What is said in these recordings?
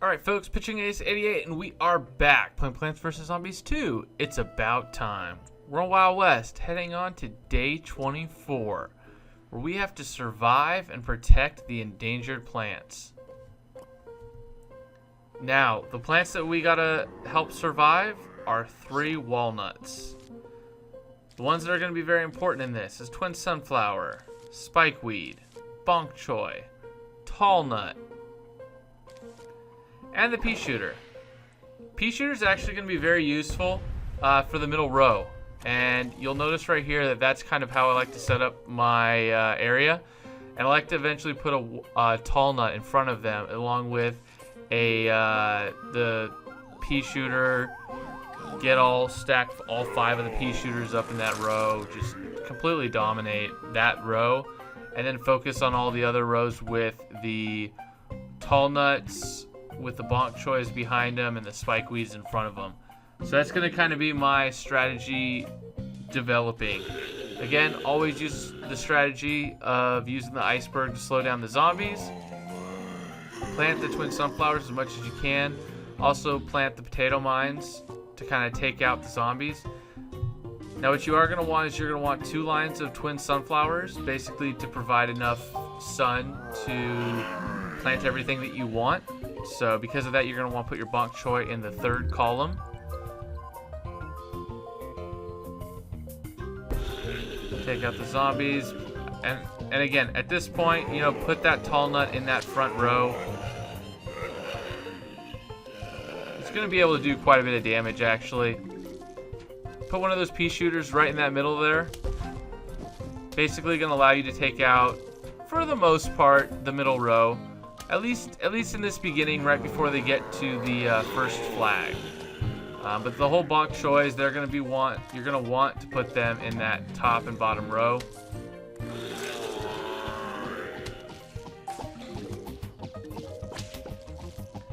Alright folks, Pitching Ace 88 and we are back playing Plants vs. Zombies 2. It's about time. We're on Wild West, heading on to day 24, where we have to survive and protect the endangered plants. Now, the plants that we gotta help survive are 3 walnuts. The ones that are gonna be very important in this is twin sunflower, spikeweed, bok choy, tall nut, and the pea shooter. Pea shooter is actually going to be very useful for the middle row, and you'll notice right here that that's kind of how I like to set up my area. And I like to eventually put a tall nut in front of them, along with the pea shooter. Get all stacked, all 5 of the pea shooters up in that row. Just completely dominate that row, and then focus on all the other rows with the tall nuts, with the bok choys behind them and the spikeweeds in front of them. So that's going to kind of be my strategy developing. Again, always use the strategy of using the iceberg to slow down the zombies. Plant the twin sunflowers as much as you can. Also plant the potato mines to kind of take out the zombies. Now what you are going to want is you're going to want 2 lines of twin sunflowers, basically to provide enough sun to plant everything that you want. So because of that, you're going to want to put your bok choy in the 3rd column. Take out the zombies. And again, at this point, you know, put that tall nut in that front row. It's going to be able to do quite a bit of damage, actually. Put one of those pea shooters right in that middle there. Basically going to allow you to take out, for the most part, the middle row. At least in this beginning, right before they get to the first flag. But the whole bok choys, you're gonna want to put them in that top and bottom row.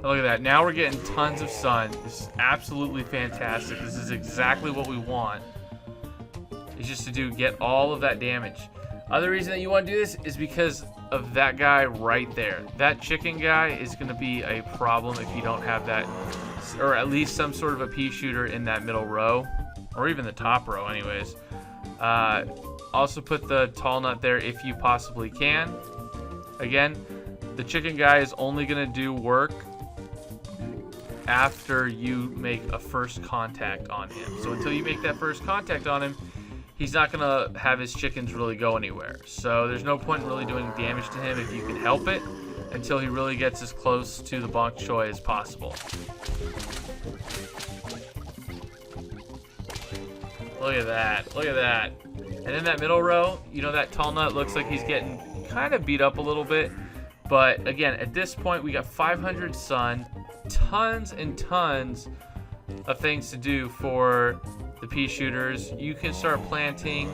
Look at that. Now we're getting tons of sun. This is absolutely fantastic. This is exactly what we want. It's just to get all of that damage. Other reason that you want to do this is because of that guy right there. That chicken guy is going to be a problem if you don't have that, or at least some sort of a pea shooter in that middle row, or even the top row anyways. Also put the tall nut there if you possibly can. Again, the chicken guy is only going to do work after you make a first contact on him. So until you make that first contact on him, he's not going to have his chickens really go anywhere. So there's no point in really doing damage to him if you can help it, until he really gets as close to the bok choy as possible. Look at that. Look at that. And in that middle row, you know, that tall nut looks like he's getting kind of beat up a little bit. But again, at this point, we got 500 sun, tons and tons of things to do for the pea shooters. You can start planting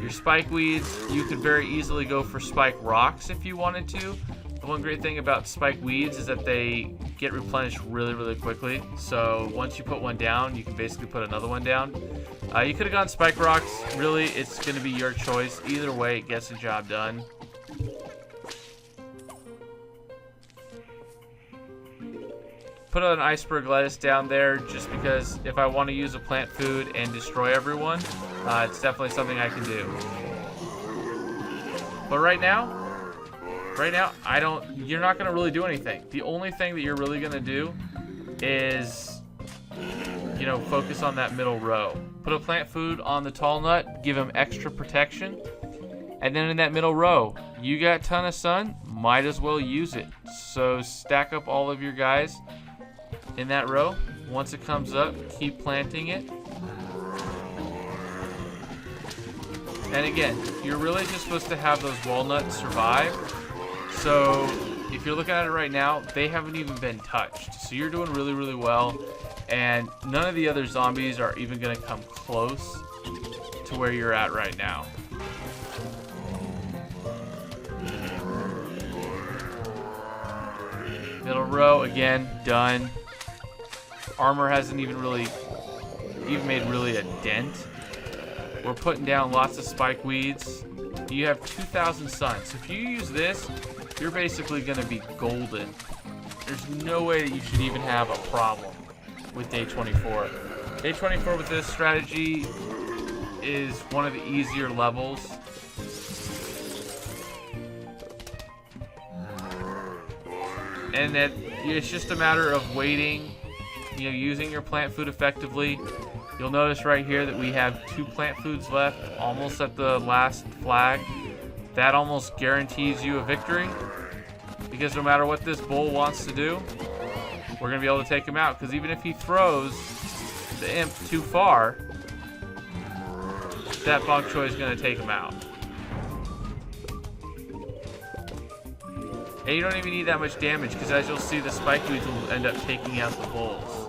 your spike weeds. You could very easily go for spike rocks if you wanted to. The one great thing about spike weeds is that they get replenished really, really quickly. So once you put one down, you can basically put another one down. You could have gone spike rocks. Really, it's going to be your choice. Either way, it gets the job done. Put an iceberg lettuce down there just because if I want to use a plant food and destroy everyone, it's definitely something I can do. But right now, you're not going to really do anything. The only thing that you're really going to do is, you know, focus on that middle row. Put a plant food on the tall nut, give him extra protection. And then in that middle row, you got a ton of sun, might as well use it. So stack up all of your guys in that row. Once it comes up, keep planting it. And again, you're really just supposed to have those walnuts survive. So if you're looking at it right now, they haven't even been touched. So you're doing really, really well. And none of the other zombies are even going to come close to where you're at right now. Middle row, again, done. Armor hasn't even made really a dent. We're putting down lots of spike weeds. You have 2,000 sun. So if you use this, you're basically going to be golden. there's no way that you should even have a problem with day 24. Day 24 with this strategy is one of the easier levels. And that it's just a matter of waiting, using your plant food effectively. You'll notice right here that we have 2 plant foods left, almost at the last flag. That almost guarantees you a victory, because no matter what this bull wants to do, we're going to be able to take him out. Because even if he throws the imp too far, that bok choy is going to take him out. And you don't even need that much damage, because as you'll see, the spike weeds will end up taking out the bulls.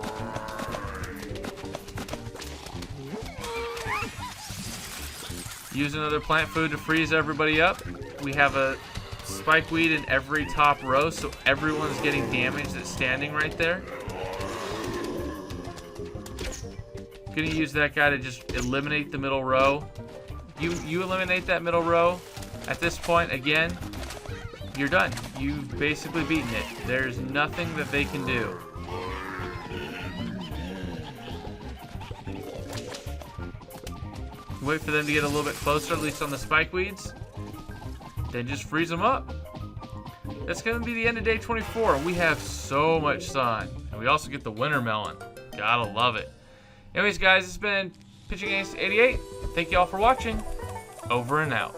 Use another plant food to freeze everybody up. We have a spike weed in every top row, so everyone's getting damage that's standing right there. Gonna use that guy to just eliminate the middle row. You eliminate that middle row, at this point, again, you're done. You've basically beaten it. There's nothing that they can do. Wait for them to get a little bit closer, at least on the spike weeds. Then just freeze them up. That's going to be the end of day 24. We have so much sun. And we also get the winter melon. Gotta love it. Anyways, guys, it's been Pitching Ace 88. Thank you all for watching. Over and out.